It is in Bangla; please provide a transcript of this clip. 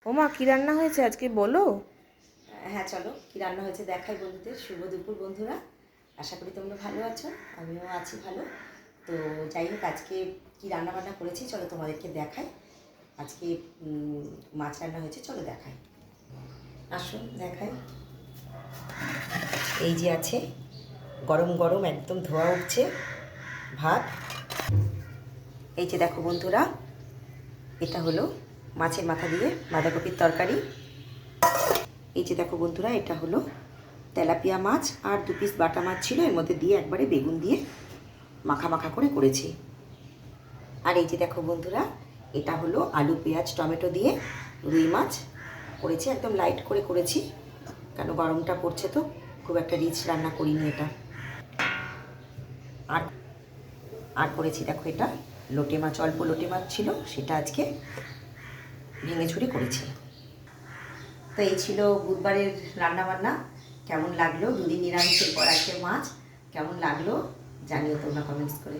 ওমা, কি রান্না হয়েছে আজকে বলো? হ্যাঁ, চলো কি রান্না হয়েছে দেখাই বন্ধুদের। শুভ দুপুর বন্ধুরা, আশা করি তোমরা ভালো আছো, আমিও আছি ভালো। তো যাই হোক, আজকে কি রান্না বান্না করেছি চলো তোমাদেরকে দেখাই। আজকে মাছ রান্না হয়েছে, চলো দেখাই, আসো দেখাই। এই যে আছে গরম গরম একদম ধোয়া উঠছে ভাত। এই যে দেখো বন্ধুরা, এটা হলো মাছের মাথা দিয়ে বাঁধাকপির তরকারি। এই যে দেখো বন্ধুরা, এটা হলো তেলাপিয়া মাছ আর 2 পিস বাটা মাছ ছিল, এর মধ্যে দিয়ে একবারে বেগুন দিয়ে মাখা মাখা করে করেছি। আর এই যে দেখো বন্ধুরা, এটা হলো আলু পেঁয়াজ টমেটো দিয়ে রুই মাছ করেছি, একদম লাইট করে করেছি, কেন গরমটা পড়ছে তো খুব একটা রিচ রান্না করিনি এটা। আর আর করেছি দেখো, এটা লোটে মাছ, অল্প লোটে মাছ ছিল, সেটা আজকে ভেঙে ছুরি করেছি। তো এই ছিল বুধবারের রান্নাবান্না। কেমন লাগলো, 2 দিন নিরামিষের পর আজকে মাছ, কেমন লাগলো জানিও তোমরা কমেন্টস করে।